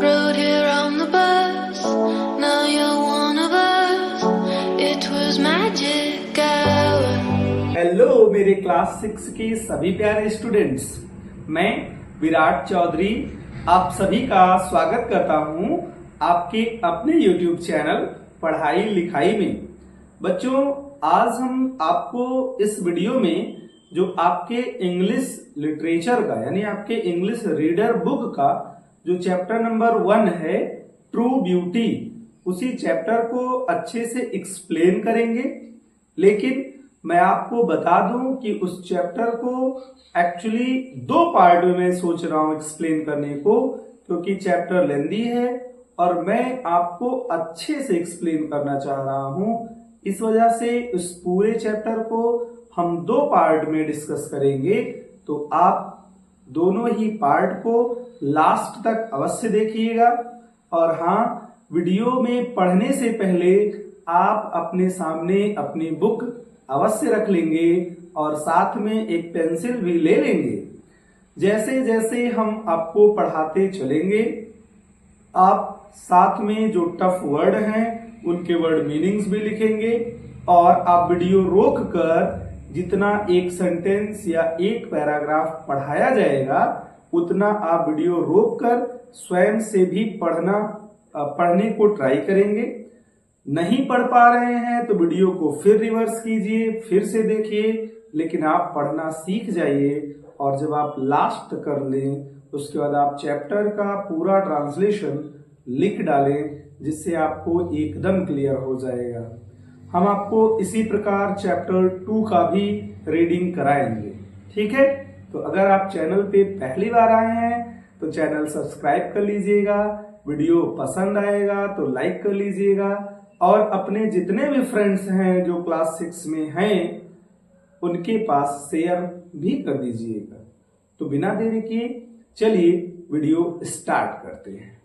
Rode here on the bus, now you're one of us. It was magic hour. Hello मेरे class 6 के सभी प्यारे students, मैं विराट चौधरी आप सभी का स्वागत करता हूं आपके अपने YouTube चैनल पढ़ाई लिखाई में। बच्चों, आज हम आपको इस वीडियो में जो आपके इंग्लिश लिटरेचर का यानी आपके इंग्लिश रीडर बुक का जो चैप्टर नंबर 1 है ट्रू ब्यूटी, उसी चैप्टर को अच्छे से एक्सप्लेन करेंगे। लेकिन मैं आपको बता दूं कि उस चैप्टर को एक्चुअली 2 पार्ट में मैं सोच रहा हूं एक्सप्लेन करने को, क्योंकि चैप्टर लेंदी है और मैं आपको अच्छे से एक्सप्लेन करना चाह रहा हूं। इस वजह से इस पूरे चैप्टर को हम 2 पार्ट में डिस्कस करेंगे, तो आप दोनों ही पार्ट को लास्ट तक अवश्य देखिएगा। और हाँ, वीडियो में पढ़ने से पहले आप अपने सामने अपनी बुक अवश्य रख लेंगे और साथ में एक पेंसिल भी ले लेंगे। जैसे जैसे हम आपको पढ़ाते चलेंगे, आप साथ में जो टफ वर्ड हैं उनके वर्ड मीनिंग्स भी लिखेंगे और आप वीडियो रोक कर जितना एक सेंटेंस या एक पैराग्राफ पढ़ाया जाएगा उतना आप वीडियो रोक कर स्वयं से भी पढ़ने को ट्राई करेंगे। नहीं पढ़ पा रहे हैं तो वीडियो को फिर रिवर्स कीजिए, फिर से देखिए, लेकिन आप पढ़ना सीख जाइए। और जब आप लास्ट कर लें उसके बाद आप चैप्टर का पूरा ट्रांसलेशन लिख डालें, जिससे आपको एकदम क्लियर हो जाएगा। हम आपको इसी प्रकार चैप्टर 2 का भी रीडिंग कराएंगे, ठीक है? तो अगर आप चैनल पे पहली बार आए हैं तो चैनल सब्सक्राइब कर लीजिएगा, वीडियो पसंद आएगा तो लाइक कर लीजिएगा और अपने जितने भी फ्रेंड्स हैं जो क्लास 6 में हैं उनके पास शेयर भी कर दीजिएगा। तो बिना देरी किए चलिए वीडियो स्टार्ट करते हैं।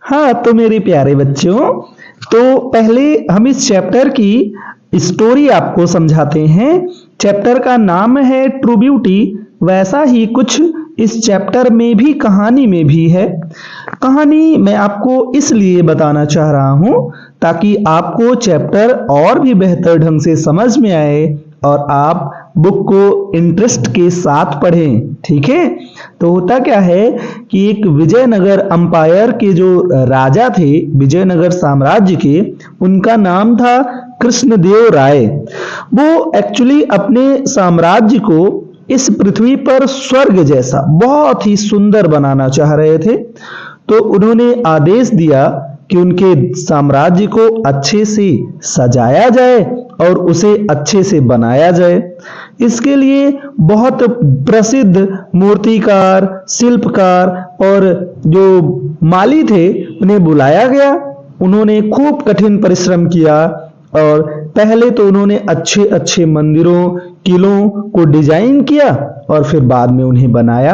हाँ, तो मेरे प्यारे बच्चों, तो पहले हम इस चैप्टर की स्टोरी आपको समझाते हैं। चैप्टर का नाम है ट्रू ब्यूटी, वैसा ही कुछ इस चैप्टर में भी कहानी में भी है। कहानी मैं आपको इसलिए बताना चाह रहा हूं ताकि आपको चैप्टर और भी बेहतर ढंग से समझ में आए और आप बुक को इंटरेस्ट के साथ पढ़ें, ठीक है? तो होता क्या है कि एक विजयनगर अंपायर के जो राजा थे, विजयनगर साम्राज्य के, उनका नाम था कृष्णदेव राय। वो एक्चुअली अपने साम्राज्य को इस पृथ्वी पर स्वर्ग जैसा बहुत ही सुंदर बनाना चाह रहे थे। तो उन्होंने आदेश दिया कि उनके साम्राज्य को अच्छे से सजाया जाए और उसे अच्छे से बनाया जाए। इसके लिए बहुत प्रसिद्ध मूर्तिकार, शिल्पकार और जो माली थे उन्हें बुलाया गया। उन्होंने खूब कठिन परिश्रम किया और पहले तो उन्होंने अच्छे अच्छे मंदिरों, किलों को डिजाइन किया और फिर बाद में उन्हें बनाया।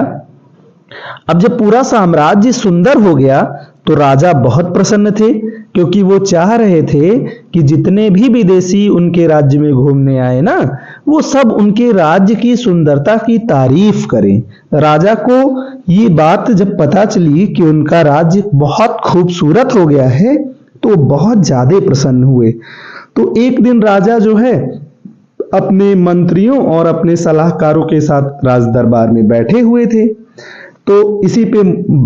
अब जब पूरा साम्राज्य सुंदर हो गया तो राजा बहुत प्रसन्न थे, क्योंकि वो चाह रहे थे कि जितने भी विदेशी उनके राज्य में घूमने आए ना, वो सब उनके राज्य की सुंदरता की तारीफ करें। राजा को ये बात जब पता चली कि उनका राज्य बहुत खूबसूरत हो गया है तो बहुत ज्यादा प्रसन्न हुए। तो एक दिन राजा जो है अपने मंत्रियों और अपने सलाहकारों के साथ राज दरबार में बैठे हुए थे। तो इसी पे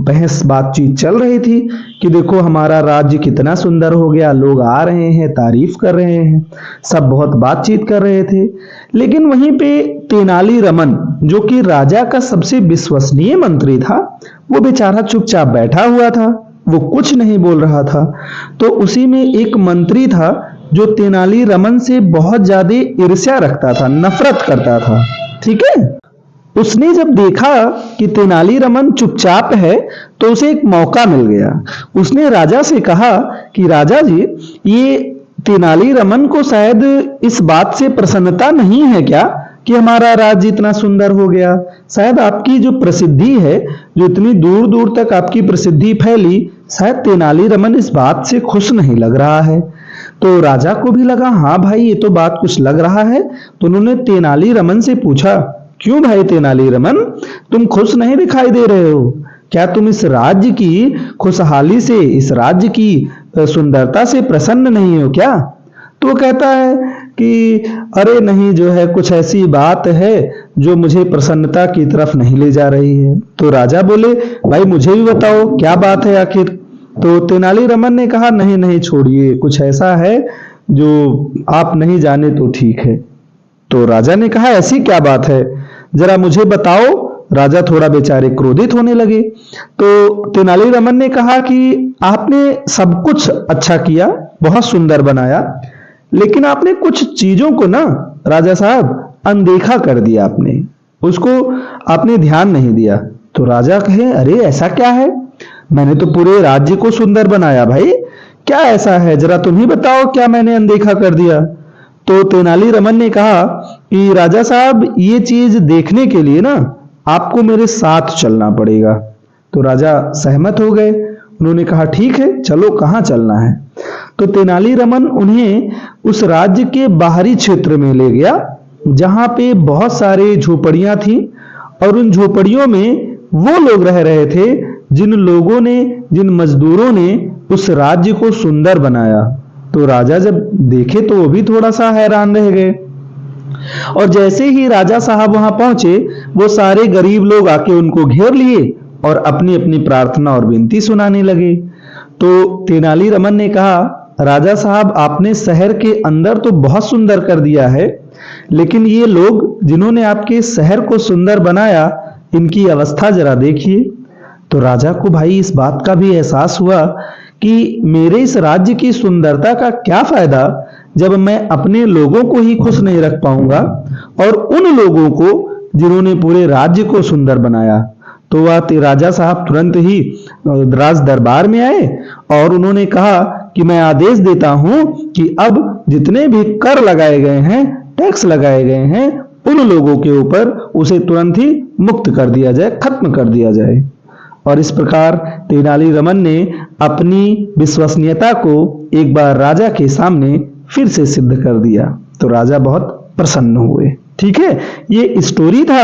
बहस बातचीत चल रही थी कि देखो हमारा राज्य कितना सुंदर हो गया, लोग आ रहे हैं, तारीफ कर रहे हैं, सब बहुत बातचीत कर रहे थे। लेकिन वहीं पे तेनाली रमन, जो कि राजा का सबसे विश्वसनीय मंत्री था, वो बेचारा चुपचाप बैठा हुआ था, वो कुछ नहीं बोल रहा था। तो उसी में एक मंत्री था जो तेनाली रमन से बहुत ज्यादा ईर्ष्या रखता था, नफरत करता था, ठीक है? उसने जब देखा कि तेनाली रमन चुपचाप है तो उसे एक मौका मिल गया। उसने राजा से कहा कि राजा जी, ये तेनाली रमन को शायद इस बात से प्रसन्नता नहीं है क्या कि हमारा राज्य इतना सुंदर हो गया? शायद आपकी जो प्रसिद्धि है, जो इतनी दूर दूर तक आपकी प्रसिद्धि फैली, शायद तेनाली रमन इस बात से खुश नहीं लग रहा है। तो राजा को भी लगा हाँ भाई, ये तो बात कुछ लग रहा है। तो उन्होंने तेनाली रमन से पूछा, क्यों भाई तेनाली रमन, तुम खुश नहीं दिखाई दे रहे हो? क्या तुम इस राज्य की खुशहाली से, इस राज्य की सुंदरता से प्रसन्न नहीं हो क्या? तो वो कहता है कि अरे नहीं, जो है कुछ ऐसी बात है जो मुझे प्रसन्नता की तरफ नहीं ले जा रही है। तो राजा बोले, भाई मुझे भी बताओ क्या बात है आखिर। तो तेनालीरामन ने कहा, नहीं नहीं छोड़िए, कुछ ऐसा है जो आप नहीं जाने तो ठीक है। तो राजा ने कहा, ऐसी क्या बात है, जरा मुझे बताओ। राजा थोड़ा बेचारे क्रोधित होने लगे। तो तेनालीरामन ने कहा कि आपने सब कुछ अच्छा किया, बहुत सुंदर बनाया, लेकिन आपने कुछ चीजों को ना राजा साहब अनदेखा कर दिया, आपने उसको आपने ध्यान नहीं दिया। तो राजा कहे, अरे ऐसा क्या है, मैंने तो पूरे राज्य को सुंदर बनाया भाई, क्या ऐसा है, जरा तुम ही बताओ क्या मैंने अनदेखा कर दिया। तो तेनालीरामन ने कहा कि राजा साहब ये चीज देखने के लिए ना आपको मेरे साथ चलना पड़ेगा। तो राजा सहमत हो गए। उन्होंने कहा, ठीक है चलो, कहाँ चलना है। तो तेनालीरामन उन्हें उस राज्य के बाहरी क्षेत्र में ले गया जहां पे बहुत सारे झोपड़ियां थी, और उन झोपड़ियों में वो लोग रह रहे थे जिन लोगों ने, जिन मजदूरों ने उस राज्य को सुंदर बनाया। तो राजा जब देखे तो वो भी थोड़ा सा हैरान रह गए। और जैसे ही राजा साहब वहां पहुंचे, वो सारे गरीब लोग आके उनको घेर लिए और अपनी अपनी प्रार्थना और विनती सुनाने लगे। तो तेनालीरामन ने कहा, राजा साहब आपने शहर के अंदर तो बहुत सुंदर कर दिया है, लेकिन ये लोग जिन्होंने आपके शहर को सुंदर बनाया, इनकी अवस्था जरा देखिए। तो राजा को भाई इस बात का भी एहसास हुआ कि मेरे इस राज्य की सुंदरता का क्या फायदा जब मैं अपने लोगों को ही खुश नहीं रख पाऊंगा, और उन लोगों को जिन्होंने पूरे राज्य को सुंदर बनाया। तो वह राजा साहब तुरंत ही राज दरबार में आए और उन्होंने कहा कि मैं आदेश देता हूं कि अब जितने भी कर लगाए गए हैं, टैक्स लगाए गए हैं, उन लोगों के ऊपर उसे तुरंत ही मुक्त कर दिया जाए, खत्म कर दिया जाए। और इस प्रकार तेनालीरामन ने अपनी विश्वसनीयता को एक बार राजा के सामने फिर से सिद्ध कर दिया। तो राजा बहुत प्रसन्न हुए। ठीक है, ये स्टोरी था।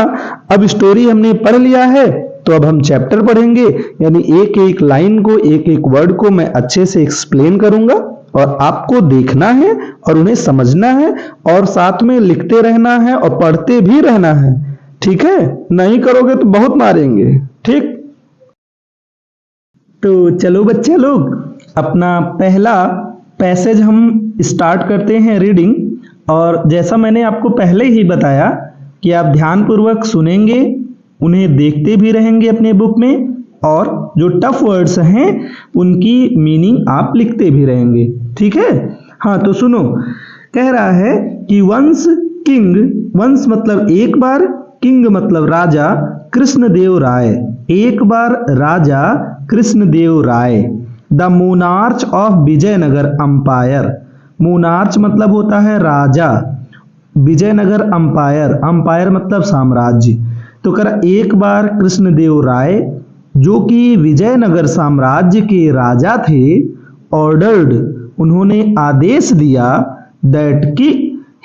अब स्टोरी हमने पढ़ लिया है, तो अब हम चैप्टर पढ़ेंगे, यानी एक एक लाइन को, एक एक वर्ड को मैं अच्छे से एक्सप्लेन करूंगा और आपको देखना है और उन्हें समझना है और साथ में लिखते रहना है और पढ़ते भी रहना है। ठीक है, नहीं करोगे तो बहुत मारेंगे। ठीक, तो चलो बच्चे लोग, अपना पहला पैसेज हम स्टार्ट करते हैं रीडिंग। और जैसा मैंने आपको पहले ही बताया कि आप ध्यानपूर्वक सुनेंगे, उन्हें देखते भी रहेंगे अपने बुक में, और जो टफ वर्ड्स हैं उनकी मीनिंग आप लिखते भी रहेंगे। ठीक है, हाँ तो सुनो। कह रहा है कि वंस किंग, वंस मतलब एक बार, किंग मतलब राजा, कृष्णदेव राय, एक बार Raja Krishnadev Rai, the monarch of Vijayanagar empire. Monarch मतलब होता है राजा, विजयनगर अंपायर, अंपायर मतलब साम्राज्य। तो कर एक बार कृष्णदेव राय जो कि विजयनगर साम्राज्य के राजा थे, ऑर्डर्ड उन्होंने आदेश दिया, दैट की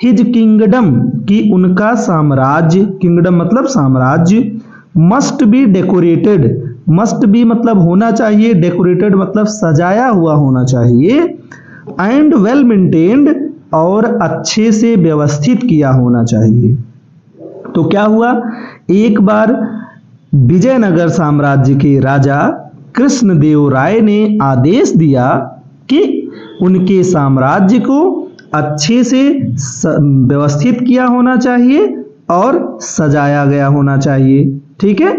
हिज किंगडम की उनका साम्राज्य, किंगडम मतलब साम्राज्य, must be decorated, must be मतलब होना चाहिए, डेकोरेटेड मतलब सजाया हुआ होना चाहिए, एंड वेल मेंटेन्ड और अच्छे से व्यवस्थित किया होना चाहिए। तो क्या हुआ, एक बार विजयनगर साम्राज्य के राजा कृष्णदेव राय ने आदेश दिया कि उनके साम्राज्य को अच्छे से व्यवस्थित किया होना चाहिए और सजाया गया होना चाहिए। ठीक है,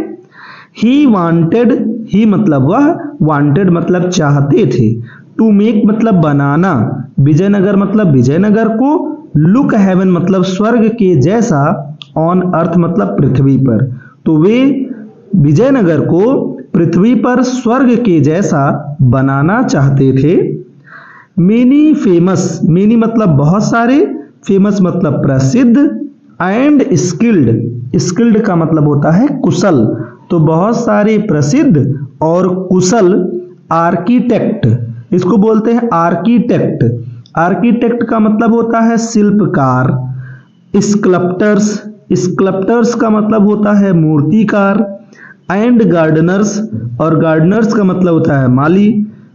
ही वांटेड, ही मतलब वह, वांटेड मतलब चाहते थे, टू मेक मतलब बनाना, विजयनगर मतलब विजयनगर को, लुक हेवन मतलब स्वर्ग के जैसा, ऑन अर्थ मतलब पृथ्वी पर। तो वे विजयनगर को पृथ्वी पर स्वर्ग के जैसा बनाना चाहते थे। मेनी फेमस, मेनी मतलब बहुत सारे, फेमस मतलब प्रसिद्ध, एंड स्किल्ड, स्किल्ड का मतलब होता है कुशल, तो बहुत सारे प्रसिद्ध और कुशल आर्किटेक्ट, इसको बोलते हैं आर्किटेक्ट। आर्किटेक्ट का मतलब होता है शिल्पकार। स्कल्प्टर्स, स्कल्प्टर्स का मतलब होता है मूर्तिकार। एंड गार्डनर्स, और गार्डनर्स का मतलब होता है माली।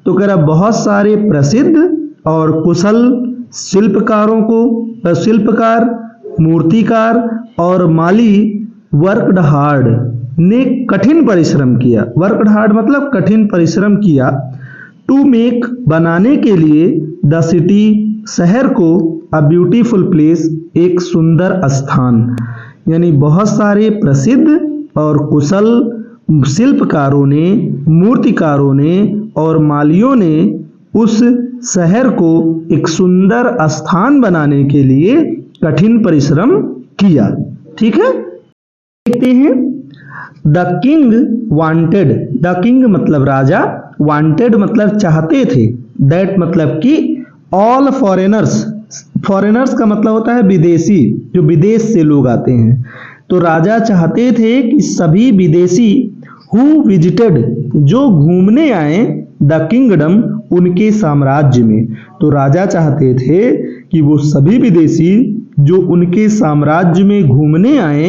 तो कह रहा बहुत सारे प्रसिद्ध और कुशल शिल्पकारों को, शिल्पकार, मूर्तिकार और माली वर्कड हार्ड, ने कठिन परिश्रम किया। वर्कड हार्ड मतलब कठिन परिश्रम किया। टू मेक, बनाने के लिए, द सिटी, शहर को, अ ब्यूटीफुल प्लेस, एक सुंदर स्थान। यानी बहुत सारे प्रसिद्ध और कुशल शिल्पकारों ने, मूर्तिकारों ने और मालियों ने उस शहर को एक सुंदर स्थान बनाने के लिए कठिन परिश्रम किया। ठीक है, देखते हैं। The king wanted, the king मतलब राजा, वांटेड मतलब चाहते थे, दैट मतलब कि ऑल फॉरेनर्स, फॉरेनर्स का मतलब होता है विदेशी, जो विदेश से लोग आते हैं। तो राजा चाहते थे कि सभी विदेशी हु विजिटेड, जो घूमने आए, द किंगडम, उनके साम्राज्य में। तो राजा चाहते थे कि वो सभी विदेशी जो उनके साम्राज्य में घूमने आए,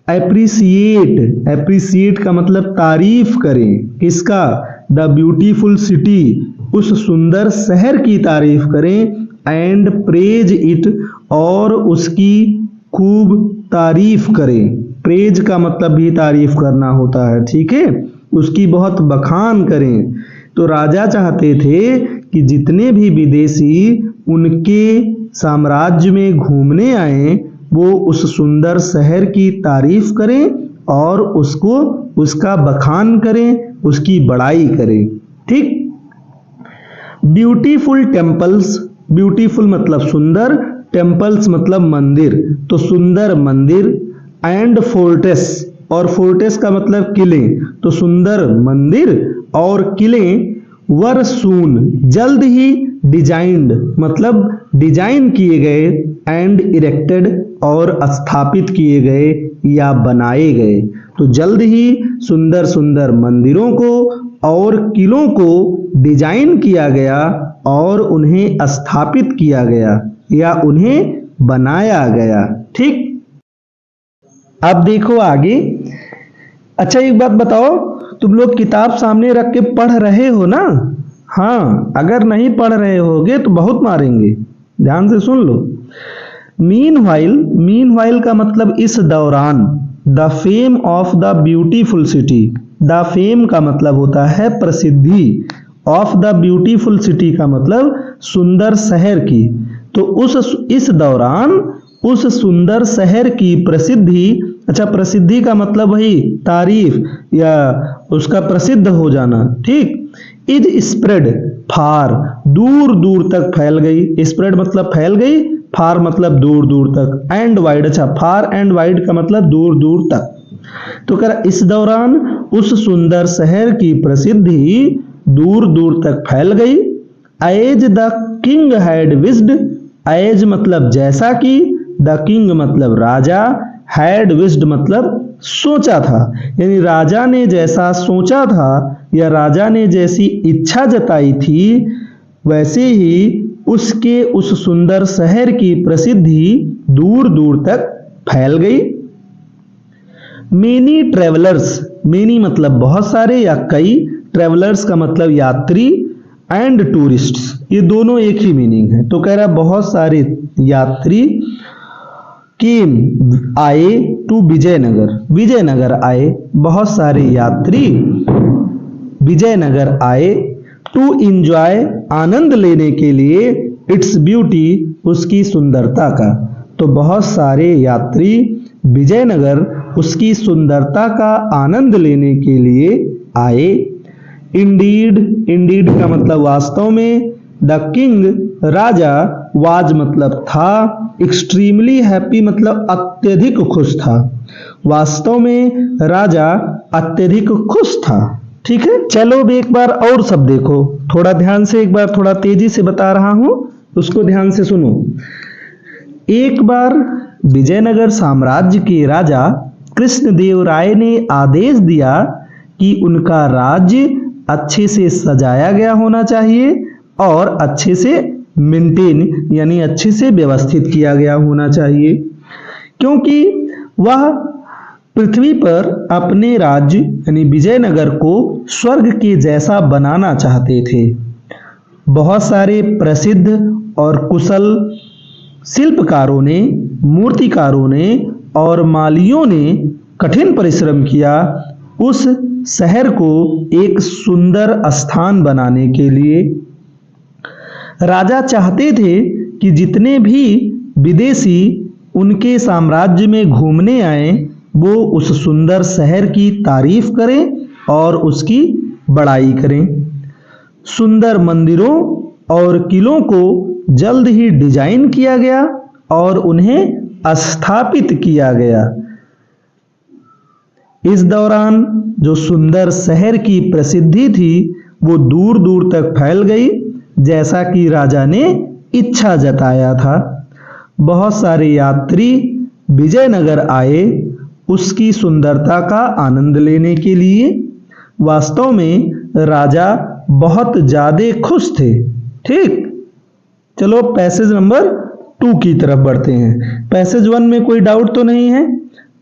एप्रिसिएट, एप्रिसिएट का मतलब तारीफ करें, किसका, द ब्यूटीफुल सिटी, उस सुंदर शहर की तारीफ करें, एंड प्रेज इट, और उसकी खूब तारीफ करें। प्रेज का मतलब भी तारीफ करना होता है, ठीक है, उसकी बहुत बखान करें। तो राजा चाहते थे कि जितने भी विदेशी उनके साम्राज्य में घूमने आए वो उस सुंदर शहर की तारीफ करें और उसको, उसका बखान करें, उसकी बड़ाई करें। ठीक। ब्यूटीफुल टेम्पल्स, ब्यूटीफुल मतलब सुंदर, टेम्पल्स मतलब मंदिर, तो सुंदर मंदिर, एंड फोर्टेस, और फोर्टेस का मतलब किले, तो सुंदर मंदिर और किले, वर सून, जल्द ही, डिजाइंड मतलब डिजाइन किए गए, एंड इरेक्टेड और स्थापित किए गए या बनाए गए। तो जल्द ही सुंदर सुंदर मंदिरों को और किलों को डिजाइन किया गया और उन्हें स्थापित किया गया या उन्हें बनाया गया। ठीक। अब देखो आगे। अच्छा एक बात बताओ, तुम लोग किताब सामने रख के पढ़ रहे हो ना? हाँ, अगर नहीं पढ़ रहे होगे तो बहुत मारेंगे, ध्यान से सुन लो। मीनवाइल, मीनवाइल का मतलब इस दौरान, the fame of the beautiful city, the fame का मतलब होता है प्रसिद्धि, ऑफ द ब्यूटीफुल सिटी का मतलब सुंदर शहर की। तो इस दौरान उस सुंदर शहर की प्रसिद्धि, अच्छा प्रसिद्धि का मतलब वही तारीफ या उसका प्रसिद्ध हो जाना, ठीक। इज स्प्रेड, फार, दूर दूर तक फैल गई, स्प्रेड मतलब फैल गई, फार मतलब दूर दूर तक, एंड वाइड, अच्छा फार एंड वाइड का मतलब दूर दूर तक। तो कह इस दौरान उस सुंदर शहर की प्रसिद्धि दूर दूर तक फैल गई। As the king had wished, as मतलब जैसा कि, द किंग मतलब राजा, हैड विज्ड मतलब सोचा था, यानी राजा ने जैसा सोचा था या राजा ने जैसी इच्छा जताई थी वैसे ही उसके उस सुंदर शहर की प्रसिद्धि दूर दूर तक फैल गई। मेनी ट्रेवलर्स, मेनी मतलब बहुत सारे या कई, ट्रेवलर्स का मतलब यात्री, एंड टूरिस्ट्स, ये दोनों एक ही मीनिंग है। तो कह रहा बहुत सारे यात्री केम आए टू विजयनगर, विजयनगर आए, बहुत सारे यात्री विजयनगर आए, टू इंजॉय आनंद लेने के लिए, इट्स ब्यूटी उसकी सुंदरता का। तो बहुत सारे यात्री विजयनगर उसकी सुंदरता का आनंद लेने के लिए आए। इंडीड, इंडीड का मतलब वास्तव में, द किंग राजा, वाज मतलब था, एक्सट्रीमली हैप्पी मतलब अत्यधिक खुश था, वास्तव में राजा अत्यधिक खुश था। ठीक है, चलो अब एक बार और सब देखो, थोड़ा ध्यान से, एक बार थोड़ा तेजी से बता रहा हूं, उसको ध्यान से सुनो। एक बार विजयनगर साम्राज्य के राजा कृष्णदेव राय ने आदेश दिया कि उनका राज्य अच्छे से सजाया गया होना चाहिए और अच्छे से मेंटेन यानी अच्छे से व्यवस्थित किया गया होना चाहिए, क्योंकि वह पृथ्वी पर अपने राज्य यानी विजयनगर को स्वर्ग के जैसा बनाना चाहते थे। बहुत सारे प्रसिद्ध और कुशल शिल्पकारों ने, मूर्तिकारों ने और मालियों ने कठिन परिश्रम किया उस शहर को एक सुंदर स्थान बनाने के लिए। राजा चाहते थे कि जितने भी विदेशी उनके साम्राज्य में घूमने आए वो उस सुंदर शहर की तारीफ करें और उसकी बड़ाई करें। सुंदर मंदिरों और किलों को जल्द ही डिजाइन किया गया और उन्हें स्थापित किया गया। इस दौरान जो सुंदर शहर की प्रसिद्धि थी वो दूर दूर तक फैल गई, जैसा कि राजा ने इच्छा जताया था। बहुत सारे यात्री विजयनगर आए उसकी सुंदरता का आनंद लेने के लिए। वास्तव में राजा बहुत ज्यादा खुश थे। ठीक, चलो पैसेज नंबर 2 की तरफ बढ़ते हैं। पैसेज 1 में कोई डाउट तो नहीं है?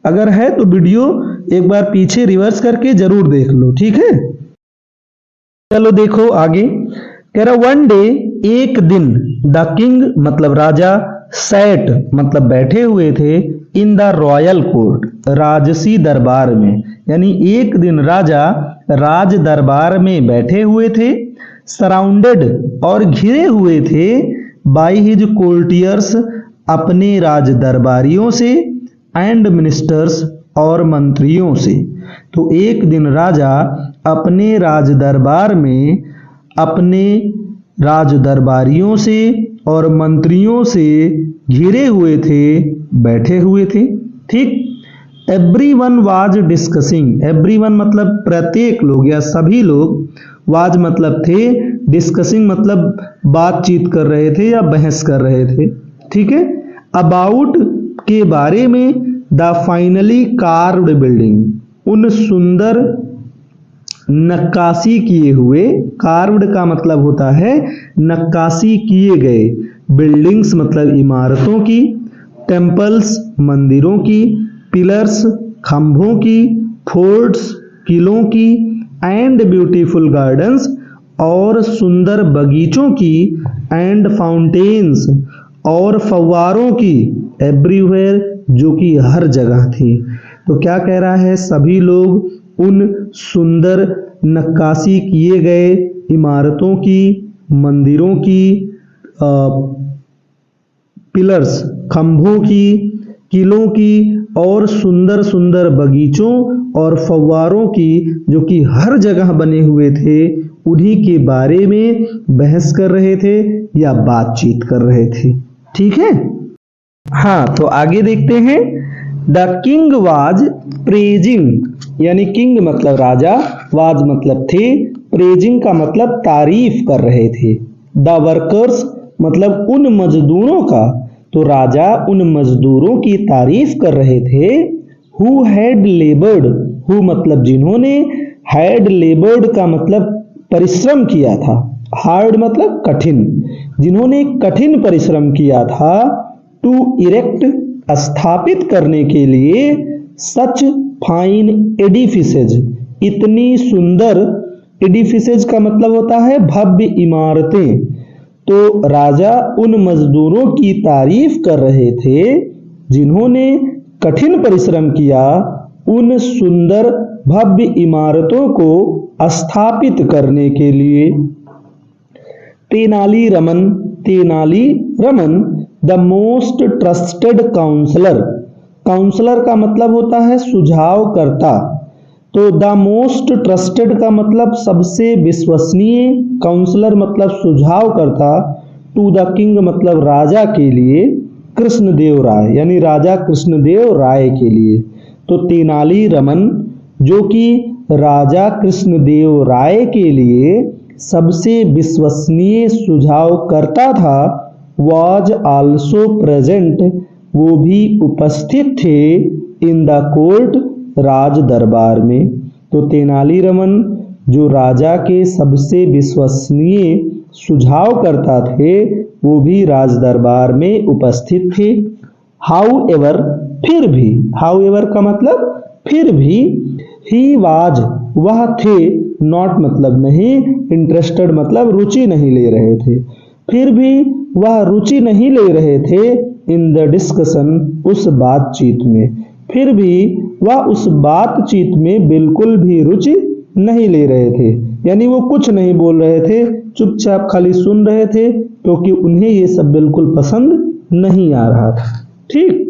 अगर है तो वीडियो एक बार पीछे रिवर्स करके जरूर देख लो, ठीक है। चलो देखो आगे। कह रहा वन डे, एक दिन, द किंग मतलब राजा, सैट मतलब बैठे हुए थे, इन द रॉयल कोर्ट राजसी दरबार में, यानी एक दिन राजा राज दरबार में बैठे हुए थे। सराउंडेड और घिरे हुए थे बाई हिज कोर्टियर्स अपने राज दरबारियों से, एंड मिनिस्टर्स और मंत्रियों से। तो एक दिन राजा अपने राज दरबार में अपने राज दरबारियों से और मंत्रियों से घिरे हुए थे, बैठे हुए थे। ठीक, एवरीवन वाज डिस्कसिंग, एवरीवन मतलब प्रत्येक लोग या सभी लोग, वाज मतलब थे, डिस्कसिंग मतलब बातचीत कर रहे थे या बहस कर रहे थे। ठीक है, अबाउट के बारे में, द फाइनली कार्व्ड बिल्डिंग, उन सुंदर नक्काशी किए हुए, कार्व्ड का मतलब होता है नक्काशी किए गए, बिल्डिंग्स मतलब इमारतों की, टेम्पल्स मंदिरों की, पिलर्स खंभों की, फोर्ट्स किलों की, एंड ब्यूटीफुल गार्डन्स और सुंदर बगीचों की, एंड फाउंटेन्स और फव्वारों की, एवरीवेयर जो कि हर जगह थी। तो क्या कह रहा है, सभी लोग उन सुंदर नक्काशी किए गए इमारतों की, मंदिरों की, पिलर्स खंभों की, किलों की और सुंदर सुंदर बगीचों और फव्वारों की जो कि हर जगह बने हुए थे, उन्हीं के बारे में बहस कर रहे थे या बातचीत कर रहे थे। ठीक है, हाँ तो आगे देखते हैं। द किंग वाज प्रेजिंग, यानी किंग मतलब राजा, वाज मतलब थे, प्रेजिंग का मतलब तारीफ कर रहे थे। द वर्कर्स मतलब उन मजदूरों का, तो राजा उन मजदूरों की तारीफ कर रहे थे। हु हैड लेबर्ड, हु मतलब जिन्होंने, हैड लेबर्ड का मतलब परिश्रम किया था, हार्ड मतलब कठिन, जिन्होंने कठिन परिश्रम किया था, टू इरेक्ट स्थापित करने के लिए, सच फाइन एडिफिसेज इतनी सुंदर, एडिफिसेज का मतलब होता है भव्य इमारतें। तो राजा उन मजदूरों की तारीफ कर रहे थे जिन्होंने कठिन परिश्रम किया उन सुंदर भव्य इमारतों को स्थापित करने के लिए। Tenali Raman, Tenali Raman the most trusted counsellor, counsellor का मतलब होता है सुझावकर्ता, तो द मोस्ट ट्रस्टेड का मतलब सबसे विश्वसनीय, काउंसलर मतलब सुझावकर्ता, टू द किंग मतलब राजा के लिए, कृष्णदेव राय यानी राजा कृष्णदेव राय के लिए। तो तेनाली रमन जो कि राजा कृष्णदेव राय के लिए सबसे विश्वसनीय सुझावकर्ता था, वाज आल्सो प्रेजेंट वो भी उपस्थित थे, इन द कोर्ट राज दरबार में। तो तेनालीरामन जो राजा के सबसे विश्वसनीय सुझावकर्ता थे वो भी राज दरबार में उपस्थित थे। हाउ एवर फिर भी, हाउ एवर का मतलब फिर भी ही वाज वह थे, नॉट मतलब नहीं, इंटरेस्टेड मतलब रुचि नहीं ले रहे थे, फिर भी वह रुचि नहीं ले रहे थे इन द डिस्कशन उस बातचीत में, फिर भी वह उस बातचीत में बिल्कुल भी रुचि नहीं ले रहे थे, यानी वो कुछ नहीं बोल रहे थे, चुपचाप खाली सुन रहे थे क्योंकि उन्हें ये सब बिल्कुल पसंद नहीं आ रहा था। ठीक,